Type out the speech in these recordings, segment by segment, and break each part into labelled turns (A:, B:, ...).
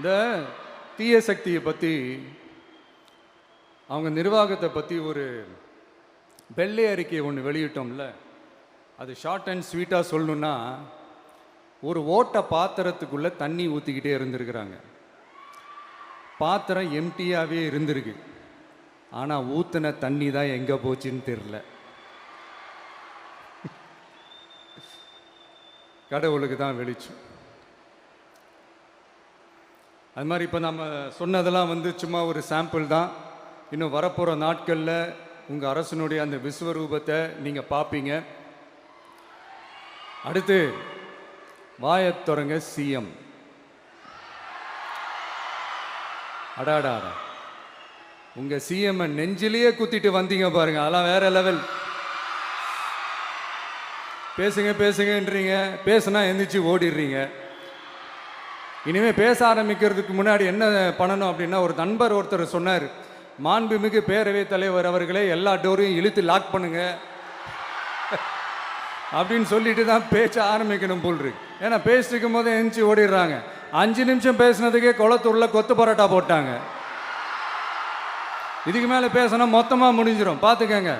A: இந்த தீய சக்தியை பற்றி, அவங்க நிர்வாகத்தை பற்றி ஒரு வெள்ளை அறிக்கையை ஒன்று வெளியிட்டோம்ல, அது ஷார்ட் அண்ட் ஸ்வீட்டாக சொல்லணுன்னா, ஒரு ஓட்டை பாத்திரத்துக்குள்ளே தண்ணி ஊற்றிக்கிட்டே இருந்திருக்கிறாங்க. பாத்திரம் எம்டியாகவே இருந்திருக்கு, ஆனால் ஊற்றின தண்ணி தான் எங்கே போச்சுன்னு தெரில. கடவுளுக்கு தான் வெளிச்சம். அது மாதிரி இப்போ நம்ம சொன்னதெல்லாம் சும்மா ஒரு சாம்பிள் தான். இன்னும் வரப்போகிற நாட்களில் உங்கள் அரசனுடைய அந்த விஸ்வரூபத்தை நீங்கள் பார்ப்பீங்க. அடுத்து வாயத் தொடங்க சிஎம். அடாடாடா, உங்கள் சிஎம் நெஞ்சிலேயே குத்திட்டு வந்தீங்க பாருங்க, அதெல்லாம் வேற லெவல். பேசுங்க பேசுங்கன்றீங்க, பேசுனா எந்திரிச்சு ஓடிடுறீங்க. இனிமேல் பேச ஆரம்பிக்கிறதுக்கு முன்னாடி என்ன பண்ணணும் அப்படின்னா, ஒரு நண்பர் ஒருத்தர் சொன்னார், மாண்புமிகு பேரவைத் தலைவர் அவர்களே எல்லா டோரையும் இழுத்து லாக் பண்ணுங்க அப்படின்னு சொல்லிட்டு தான் பேச்ச ஆரம்பிக்கணும் போல் இருக்கு. ஏன்னா பேசிட்டு இருக்கும் போது எந்திரிச்சு ஓடிடுறாங்க. 5 நிமிஷம் பேசினதுக்கே குளத்தூர்ல கொத்து பரோட்டா போட்டாங்க. இதுக்கு மேலே பேசினா மொத்தமாக முடிஞ்சிடும், பார்த்துக்கங்க.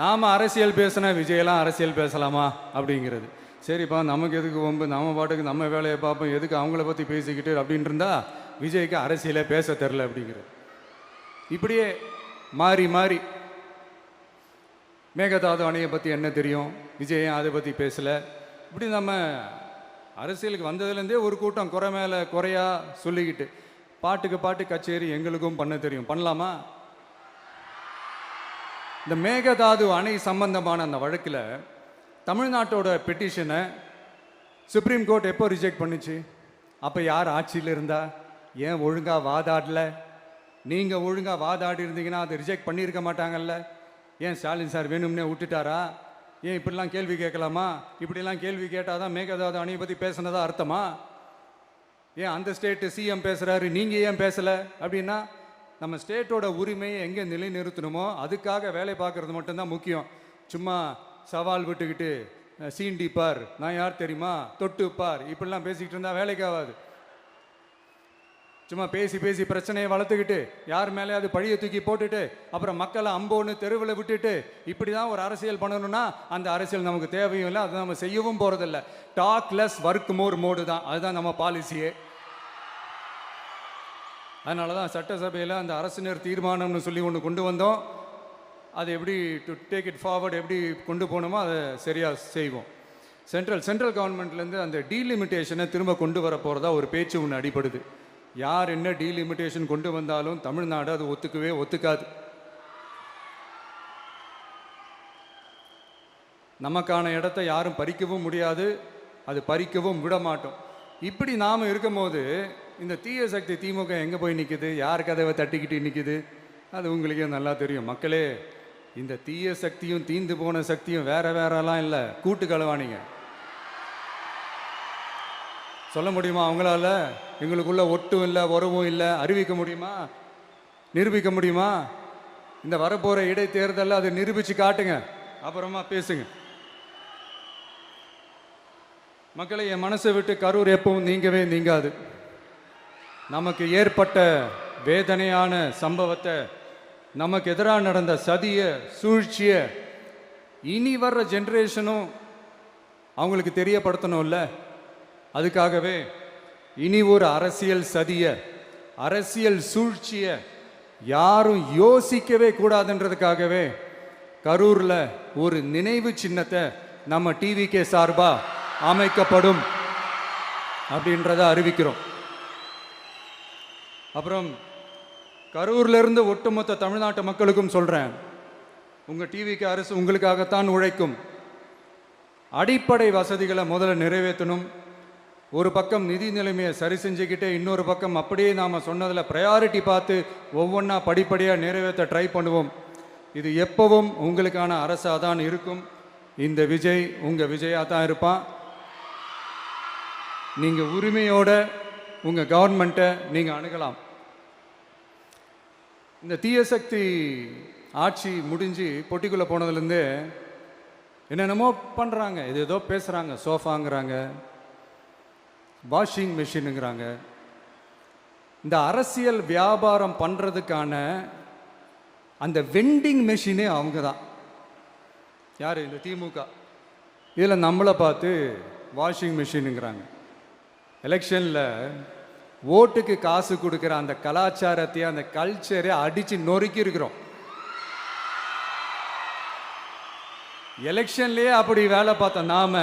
A: நாம் அரசியல் பேசினா விஜயெல்லாம் அரசியல் பேசலாமா அப்படிங்கிறது. சரிப்பா, நமக்கு எதுக்கு வம்பு, நம்ம பாட்டுக்கு நம்ம வேலையை பார்ப்போம், எதுக்கு அவங்கள பற்றி பேசிக்கிட்டு அப்படின்னு இருந்தால் விஜய்க்கு அரசியலே பேச தெரில அப்படிங்கிறது. இப்படியே மாறி மாறி மேகதாது அணையை பற்றி என்ன தெரியும், விஜயம் அதை பற்றி பேசலை. இப்படி நம்ம அரசியலுக்கு வந்ததுலேருந்தே ஒரு கூட்டம் குறை மேலே குறையா சொல்லிக்கிட்டு, பாட்டுக்கு பாட்டு கச்சேரி எங்களுக்கும் பண்ண தெரியும், பண்ணலாமா? இந்த மேகதாது அணை சம்பந்தமான அந்த வழக்கில் தமிழ்நாட்டோட பெட்டிஷனை சுப்ரீம் கோர்ட் எப்போ ரிஜெக்ட் பண்ணுச்சு? அப்போ யார் ஆட்சியில் இருந்தா? ஏன் ஒழுங்காக வாதாடல? நீங்கள் ஒழுங்காக வாதாடி இருந்தீங்கன்னா அதை ரிஜெக்ட் பண்ணியிருக்க மாட்டாங்கல்ல. ஏன் ஸ்டாலின் சார் வேணும்னே விட்டுட்டாரா? ஏன் இப்படிலாம் கேள்வி கேட்கலாமா? இப்படிலாம் கேள்வி கேட்டால் தான் மேகதாது அணையை பற்றி பேசுனதா அர்த்தமா? ஏன் அந்த ஸ்டேட்டு சிஎம் பேசுகிறாரு, நீங்கள் ஏன் பேசலை அப்படின்னா, நம்ம ஸ்டேட்டோட உரிமையை எங்கே நிலைநிறுத்தணுமோ அதுக்காக வேலை பார்க்குறது மட்டும்தான் முக்கியம். சும்மா சவால் விட்டுக்கிட்டு சீண்டிப்பார், நான் யார் தெரியுமா, தொட்டுப்பார், இப்படிலாம் பேசிக்கிட்டு இருந்தால் வேலைக்கு ஆகாது. சும்மா பேசி பேசி பிரச்சனையை வளர்த்துக்கிட்டு யார் மேலே அது பழியை தூக்கி போட்டுட்டு அப்புறம் மக்களை அம்போன்னு தெருவில் விட்டுட்டு இப்படி தான் ஒரு அரசியல் பண்ணணும்னா அந்த அரசியல் நமக்கு தேவையும் இல்லை, அதை நம்ம செய்யவும் போகிறதில்ல. Talk less work more mode தான், அதுதான் நம்ம பாலிசியே. அதனால தான் சட்டசபையில் அந்த அரசினர் தீர்மானம்னு சொல்லி ஒன்று கொண்டு வந்தோம். அது எப்படி டு டேக் இட் ஃபார்வர்ட், எப்படி கொண்டு போகணுமோ அதை சரியாக செய்வோம். சென்ட்ரல் கவர்மெண்ட்லேருந்து அந்த டீலிமிட்டேஷனை திரும்ப கொண்டு வர போகிறதா ஒரு பேச்சு ஒன்று அடிபடுது. யார் என்ன டீலிமிட்டேஷன் கொண்டு வந்தாலும் தமிழ்நாடு அது ஒத்துக்காது. நமக்கான இடத்த யாரும் பறிக்கவும் முடியாது, அது பறிக்கவும் விட மாட்டோம். இப்படி நாம் இருக்கும் போது இந்த தீய சக்தி திமுக எங்கே போய் நிற்குது, யார் கதவை தட்டிக்கிட்டு நிற்குது, அது உங்களுக்கே நல்லா தெரியும். மக்களே, இந்த தீய சக்தியும் தீந்து போன சக்தியும் வேறலாம் இல்லை, கூட்டு களவாணிங்க. சொல்ல முடியுமா அவங்களால? எங்களுக்குள்ள ஒட்டும் இல்லை, உறவும் இல்லை, அறிவிக்க முடியுமா, நிரூபிக்க முடியுமா? இந்த வரப்போகிற இடைத்தேர்தலில் அதை நிரூபித்து காட்டுங்க, அப்புறமா பேசுங்க. மக்களை, என் மனசை விட்டு கரூர் எப்பவும் நீங்கவே நீங்காது. நமக்கு ஏற்பட்ட வேதனையான சம்பவத்தை, நமக்கு எதிராக நடந்த சதிய சூழ்ச்சியை இனி வர்ற ஜென்ரேஷனும் அவங்களுக்கு தெரியப்படுத்தணும்ல. அதுக்காகவே இனி ஒரு அரசியல் சதிய, அரசியல் சூழ்ச்சிய யாரும் யோசிக்கவே கூடாதுன்றதுக்காகவே கரூரில் ஒரு நினைவு சின்னத்தை நம்ம டிவிகே சார்பா அமைக்கப்படும் அப்படின்றத அறிவிக்கிறோம். அப்புறம் கரூர்லேருந்து ஒட்டுமொத்த தமிழ்நாட்டு மக்களுக்கும் சொல்கிறேன், உங்கள் டிவிக்கு அரசு உங்களுக்காகத்தான் உழைக்கும். அடிப்படை வசதிகளை முதல்ல நிறைவேற்றணும். ஒரு பக்கம் நிதி நிலைமையை சரி செஞ்சுக்கிட்டே, இன்னொரு பக்கம் அப்படியே நாம் சொன்னதில் ப்ரையாரிட்டி பார்த்து ஒவ்வொன்றா படிப்படியாக நிறைவேற்ற ட்ரை பண்ணுவோம். இது எப்பவும் உங்களுக்கான அரசாக தான் இருக்கும். இந்த விஜய் உங்கள் விஜயாக தான் இருப்பான். நீங்கள் உரிமையோட உங்கள் கவர்மெண்ட்டை நீங்கள் அணுகலாம். இந்த தீயசக்தி ஆட்சி முடிஞ்சு பொட்டிக்குள்ளே போனதுலேருந்து என்னென்னமோ பண்ணுறாங்க, ஏதோ பேசுகிறாங்க. சோஃபாங்கிறாங்க, வாஷிங் மிஷினுங்கிறாங்க, இந்த அரசியல் வியாபாரம் பண்ணுறதுக்கான அந்த வெண்டிங் மெஷினே அவங்க தான். யார்? இந்த திமுக. இதில் நம்மளை பார்த்து வாஷிங் மிஷினுங்கிறாங்க. எலெக்ஷனில் ஓட்டுக்கு காசு கொடுக்குற அந்த கலாச்சாரத்தையும் அந்த கல்ச்சரை அடித்து நொறுக்கி இருக்கிறோம். எலெக்ஷன்லேயே அப்படி வேலை பார்த்தோம்.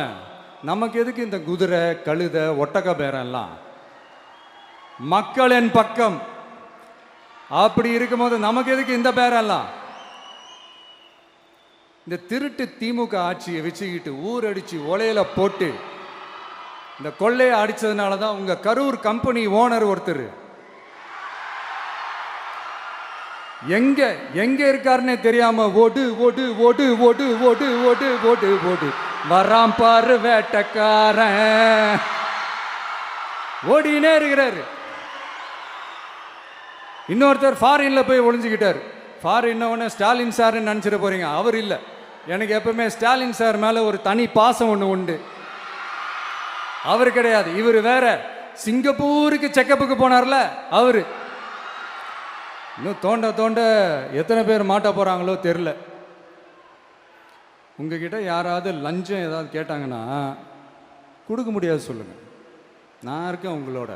A: நமக்கு எதுக்கு இந்த குதிரை, கழுதை, ஒட்டக பேரெல்லாம்? மக்களின் பக்கம் அப்படி இருக்கும்போது நமக்கு எதுக்கு இந்த பேரெல்லாம்? இந்த திருட்டு திமுக ஆட்சியை வச்சுக்கிட்டு ஊரடிச்சு ஒலையில போட்டு இந்த கொள்ளையை அடிச்சதுனால தான் உங்க கரூர் கம்பெனி ஓனர் ஒருத்தர் எங்க எங்க இருக்காருன்னே தெரியாம ஓடு ஓடு ஓடு ஓடு ஓடு ஓடு ஓடு ஓடு வராம் பாரு வேட்டக்காரன் ஓடினே இருக்கிறாரு. இன்னொருத்தர் ஃபாரின்ல போய் ஒளிஞ்சுக்கிட்டார். ஃபாரின் ஸ்டாலின் சார்ன்னு நினச்சிட போறீங்க. அவர் இல்லை. எனக்கு எப்பவுமே ஸ்டாலின் சார் மேல ஒரு தனி பாசம் ஒன்று உண்டு. அவர் கிடையாது, இவர் வேற. சிங்கப்பூருக்கு செக்கப்புக்கு போனார்ல அவரு. இன்னும் தோண்ட தோண்ட எத்தனை பேர் மாட்ட போறாங்களோ தெரியல. உங்ககிட்ட யாராவது லஞ்சம் ஏதாவது கேட்டாங்கன்னா கொடுக்க முடியாது சொல்லுங்க, நான் இருக்கேன் உங்களோட.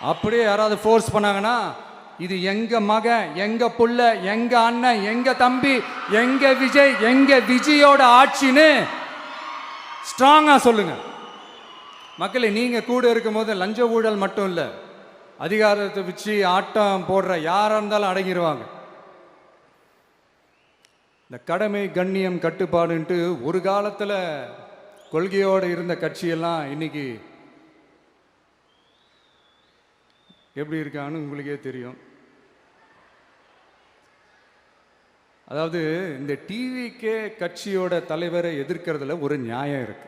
A: அப்படியே யாராவது ஃபோர்ஸ் பண்ணாங்கன்னா இது எங்க மகன், எங்க புள்ள, எங்க அண்ணன், எங்க தம்பி, எங்க விஜய், எங்க விஜயோட ஆட்சின்னு ஸ்ட்ராங்கா சொல்லுங்க. மக்களே, நீங்க கூட இருக்கும் போது லஞ்ச ஊழல் மட்டும் இல்ல, அதிகாரத்தை வச்சு ஆட்டம் போடுற யாரா இருந்தாலும் அடங்கிடுவாங்க. இந்த கடமை, கண்ணியம், கட்டுப்பாடுன்ட்டு ஒரு காலத்துல கொள்கையோடு இருந்த கட்சியெல்லாம் இன்னைக்கு எப்படி இருக்கான்னு உங்களுக்கே தெரியும். அதாவது இந்த டிவிகே கட்சியோட தலைவரை எதிர்க்கிறதுல ஒரு நியாயம் இருக்கு.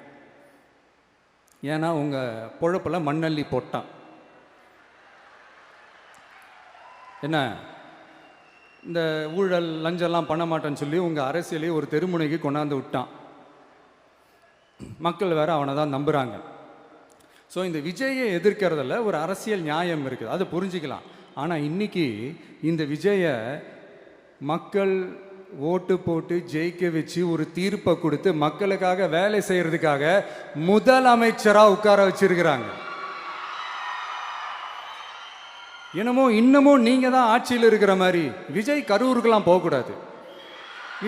A: ஏன்னா உங்க பொழப்புல மண்ணள்ளி போட்டான். என்ன இந்த ஊழல் லஞ்சம்லாம் பண்ண மாட்டேன்னு சொல்லி உங்க அரசியலையே ஒரு தெருமுனைக்கு கொண்டாந்து விட்டான். மக்கள் வேற அவனை தான் நம்புறாங்க. ஸோ இந்த விஜயை எதிர்க்கிறதுல ஒரு அரசியல் நியாயம் இருக்குது, அதை புரிஞ்சுக்கலாம். ஆனால் இன்னைக்கு இந்த விஜயை மக்கள் ஓட்டு போட்டு ஜெயிக்க வச்சு ஒரு தீர்ப்பை கொடுத்து மக்களுக்காக வேலை செய்யறதுக்காக முதலமைச்சராக உட்கார வச்சிருக்கிறாங்க. என்னமோ இன்னமும் நீங்க தான் ஆட்சியில் இருக்கிற மாதிரி. விஜய் கரூருக்கெல்லாம் போகக்கூடாது,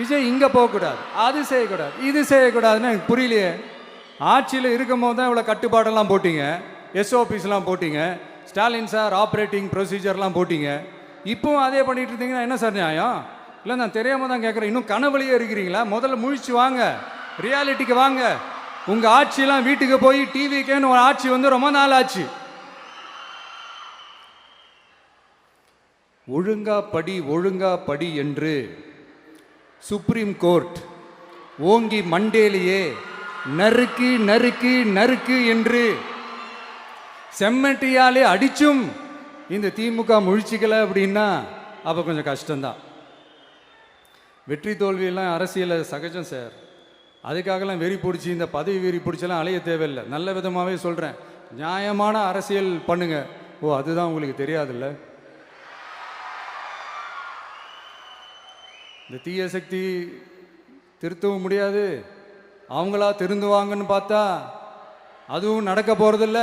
A: விஜய் இங்க போகக்கூடாது, அது செய்யக்கூடாது, இது செய்யக்கூடாதுன்னு எனக்கு புரியலையே. ஆட்சியில் இருக்கும் போது தான் இவ்வளோ கட்டுப்பாடெல்லாம் போட்டீங்க, எஸ்ஓபிஸ்லாம் போட்டீங்க, ஸ்டாலின் சார் ஆப்ரேட்டிங் ப்ரொசீஜர்லாம் போட்டீங்க. இப்போவும் அதே பண்ணிட்டு இருந்தீங்கன்னா என்ன சார் நியாயம்? இல்லை, நான் தெரியாம தான் கேட்குறேன். இன்னும் கனவுலையே இருக்கிறீங்களா? முதல்ல முழிச்சு வாங்க, ரியாலிட்டிக்கு வாங்க. உங்கள் ஆட்சியெல்லாம் வீட்டுக்கு போய் டிவிக்கேன்னு ஒரு ஆட்சி வந்து ரொம்ப நாள் ஆச்சு. ஒழுங்கா படி, ஒழுங்கா படி என்று சுப்ரீம் கோர்ட் ஓங்கி மண்டேலியே நறுக்கு நறுக்கு நறுக்கு என்று செம்மட்டியாலே அடிச்சும் இந்த திமுக முழிச்சிக்கல அப்படின்னா அப்போ கொஞ்சம் கஷ்டம்தான். வெற்றி தோல்வியெல்லாம் அரசியல சகஜம் சார். அதுக்காகலாம் வெறி பிடிச்சி இந்த பதவி வெறி பிடிச்செல்லாம் அலைய தேவையில்லை. நல்ல விதமாகவே சொல்கிறேன், நியாயமான அரசியல் பண்ணுங்க. ஓ, அதுதான் உங்களுக்கு தெரியாதுல்ல? இந்த தீய சக்தி திருத்தவும் முடியாது, அவங்களா திருந்துவாங்கன்னு பார்த்தா அதுவும் நடக்க போறதில்ல.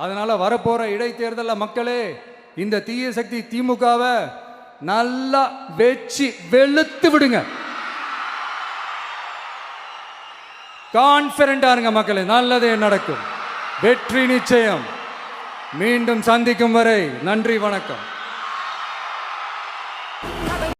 A: அதனால வரப்போற இடைத்தேர்தலில் மக்களே இந்த தீய சக்தி திமுகவை நல்லா வெச்சு வெளுத்து விடுங்க. கான்பிடண்டா இருங்க மக்களே, நல்லதே நடக்கும், வெற்றி நிச்சயம். மீண்டும் சந்திக்கும் வரை நன்றி, வணக்கம்.